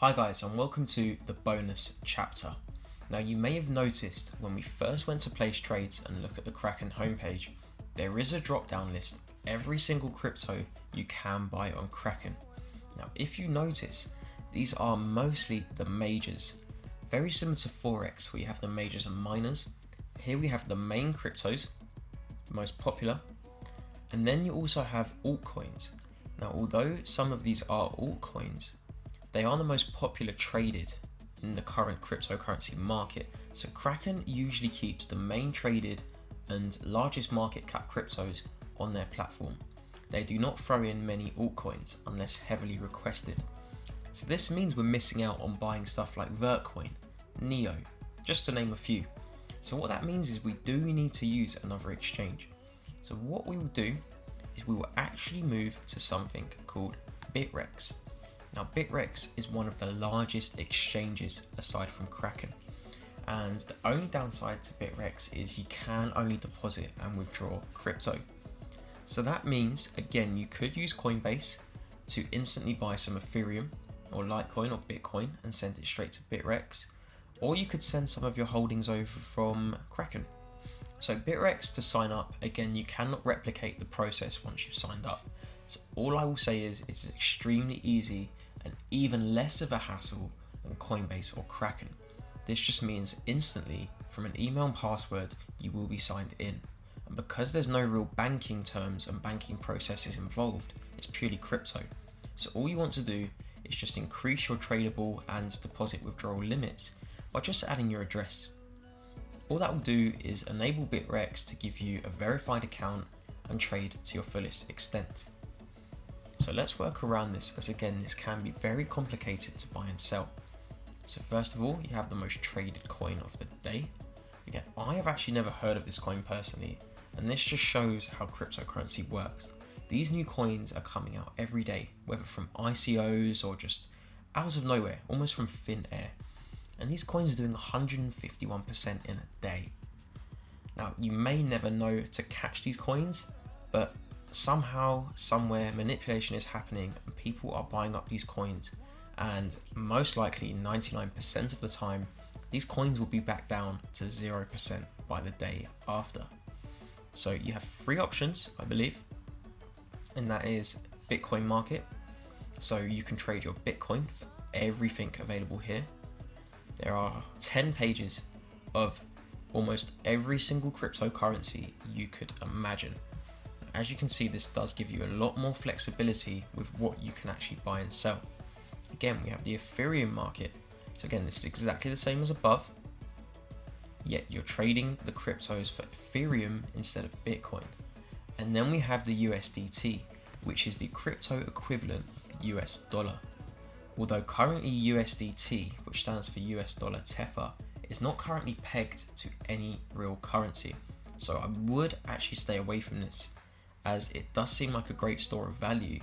Hi guys, and welcome to the bonus chapter. Now you may have noticed when we first went to place trades and look at the Kraken homepage, there is a drop down list of every single crypto you can buy on Kraken. Now if you notice, these are mostly the majors. Very similar to Forex where you have the majors and minors. Here we have the main cryptos, the most popular, and then you also have altcoins. Now although some of these are altcoins, they are the most popular traded in the current cryptocurrency market. So Kraken usually keeps the main traded and largest market cap cryptos on their platform. They do not throw in many altcoins unless heavily requested. So this means we're missing out on buying stuff like Vertcoin, Neo, just to name a few. So what that means is we do need to use another exchange. So what we will do is we will actually move to something called Bittrex. Now Bittrex is one of the largest exchanges aside from Kraken, and the only downside to Bittrex is you can only deposit and withdraw crypto. So that means, again, you could use Coinbase to instantly buy some Ethereum or Litecoin or Bitcoin and send it straight to Bittrex, or you could send some of your holdings over from Kraken. So Bittrex, to sign up, again, you cannot replicate the process once you've signed up. So all I will say is it's extremely easy and even less of a hassle than Coinbase or Kraken. This just means instantly from an email and password you will be signed in. And because there's no real banking terms and banking processes involved, it's purely crypto. So all you want to do is just increase your tradable and deposit withdrawal limits by just adding your address. All that will do is enable Bittrex to give you a verified account and trade to your fullest extent. So let's work around this, as again this can be very complicated to buy and sell. So first of all, you have the most traded coin of the day. Again, I have actually never heard of this coin personally, and this just shows how cryptocurrency works. These new coins are coming out every day, whether from ICOs or just out of nowhere, almost from thin air. And these coins are doing 151% in a day. Now you may never know to catch these coins, but somehow, somewhere, manipulation is happening and people are buying up these coins, and most likely 99% of the time these coins will be back down to 0% by the day after. So you have three options, I believe, and that is Bitcoin market. So you can trade your Bitcoin for everything available here. There are 10 pages of almost every single cryptocurrency you could imagine. As you can see, this does give you a lot more flexibility with what you can actually buy and sell. Again, we have the Ethereum market. So again, this is exactly the same as above, yet you're trading the cryptos for Ethereum instead of Bitcoin. And then we have the USDT, which is the crypto equivalent of the US dollar. Although currently USDT, which stands for US dollar Tether, is not currently pegged to any real currency. So I would actually stay away from this, as it does seem like a great store of value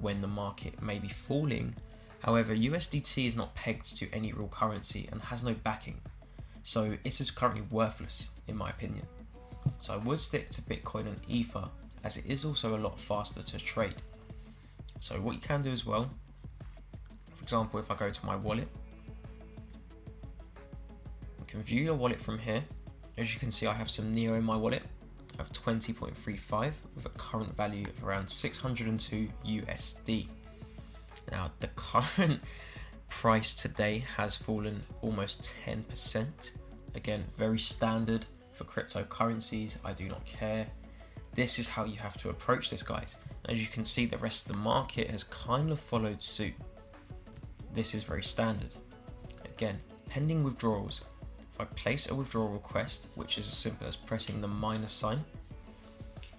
when the market may be falling. However, USDT is not pegged to any real currency and has no backing, so it is currently worthless in my opinion. So I would stick to Bitcoin and Ether, as it is also a lot faster to trade. So what you can do as well, for example, if I go to my wallet, you can view your wallet from here. As you can see, I have some Neo in my wallet. I have 20.35 with a current value of around 602 USD. Now the current price today has fallen almost 10%. Again, very standard for cryptocurrencies. I do not care. This is how you have to approach this, guys. As you can see, the rest of the market has kind of followed suit. This is very standard. Again, pending withdrawals. If I place a withdrawal request, which is as simple as pressing the minus sign,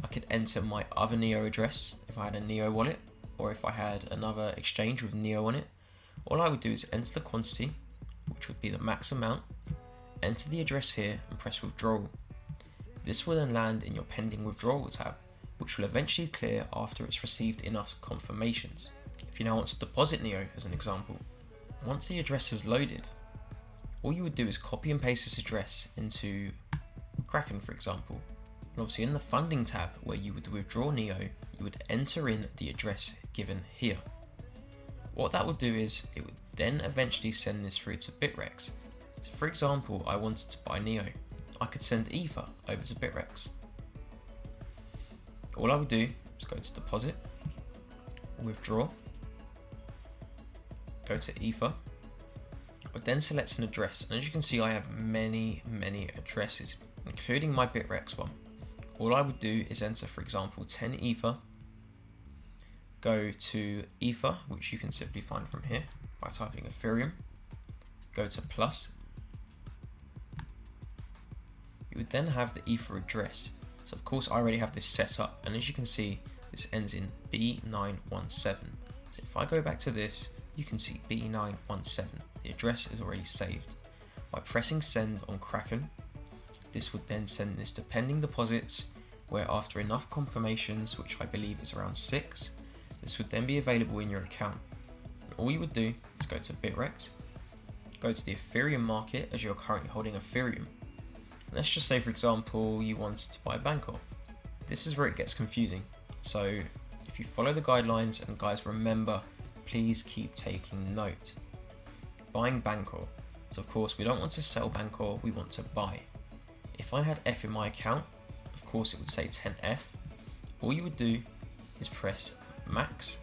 I could enter my other Neo address if I had a Neo wallet, or if I had another exchange with Neo on it. All I would do is enter the quantity, which would be the max amount, enter the address here and press withdrawal. This will then land in your pending withdrawal tab, which will eventually clear after it's received enough confirmations. If you now want to deposit Neo as an example, once the address is loaded, all you would do is copy and paste this address into Kraken, for example. And obviously in the funding tab where you would withdraw Neo, you would enter in the address given here. What that would do is it would then eventually send this through to Bittrex. So for example, I wanted to buy NEO. I could send Ether over to Bittrex. All I would do is go to deposit, withdraw, go to Ether. I would then select an address, and as you can see I have many addresses, including my Bittrex one. All I would do is enter, for example, 10 Ether, go to Ether, which you can simply find from here by typing Ethereum, go to plus. You would then have the Ether address. So of course I already have this set up, and as you can see this ends in B917. So if I go back to this, you can see B917. The address is already saved. By pressing send on Kraken, this would then send this to pending deposits, where after enough confirmations, which I believe is around 6, this would then be available in your account. And all you would do is go to Bittrex, go to the Ethereum market as you're currently holding Ethereum. And let's just say, for example, you wanted to buy Bancor. This is where it gets confusing. So if you follow the guidelines, and guys, remember, please keep taking note. Buying Bancor. So of course we don't want to sell Bancor, we want to buy. If I had F in my account, of course it would say 10F. All you would do is press max.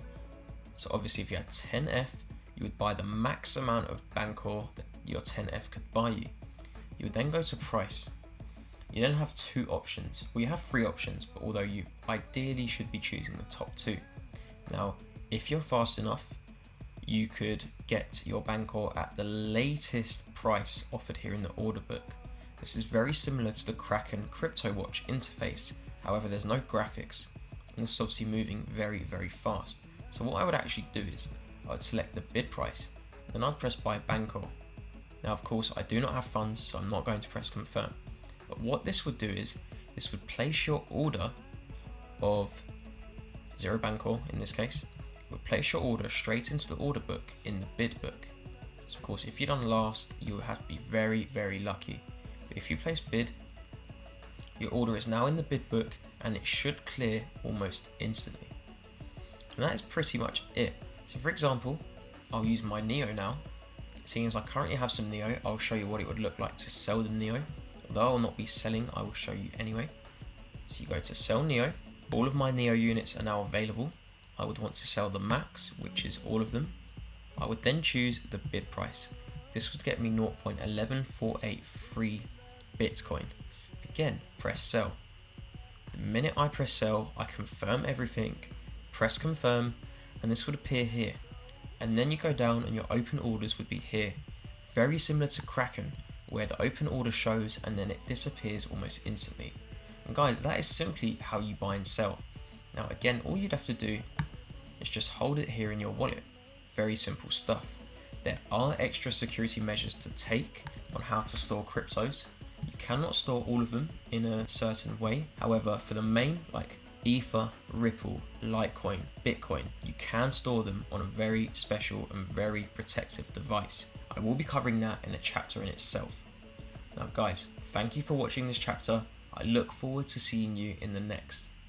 So obviously if you had 10F, you would buy the max amount of Bancor that your 10F could buy you. You would then go to price. You then have two options. Well, you have three options, but although you ideally should be choosing the top two. Now, if you're fast enough, you could get your Bancor at the latest price offered here in the order book. This is very similar to the Kraken CryptoWatch interface, however there's no graphics, and this is obviously moving very fast. So what I would actually do is, I would select the bid price, then I'd press buy Bancor. Now of course I do not have funds, so I'm not going to press confirm, but what this would do is, this would place your order of 0 Bancor in this case, would place your order straight into the order book in the bid book. So of course if you're done last, you will have to be very lucky. If you place bid, your order is now in the bid book and it should clear almost instantly. And that is pretty much it. So for example, I'll use my NEO now. Seeing as I currently have some NEO, I'll show you what it would look like to sell the NEO. Although I will not be selling, I will show you anyway. So you go to sell NEO. All of my NEO units are now available. I would want to sell the max, which is all of them. I would then choose the bid price. This would get me 0.11483 Bitcoin. Again, press sell. The minute I press sell, I confirm everything, press confirm, and this would appear here. And then you go down and your open orders would be here. Very similar to Kraken, where the open order shows and then it disappears almost instantly. And guys, that is simply how you buy and sell. Now again, all you'd have to do is just hold it here in your wallet. Very simple stuff. There are extra security measures to take on how to store cryptos. You cannot store all of them in a certain way. However, for the main, like Ether, Ripple, Litecoin, Bitcoin, you can store them on a very special and very protective device. I will be covering that in a chapter in itself. Now guys, thank you for watching this chapter. I look forward to seeing you in the next.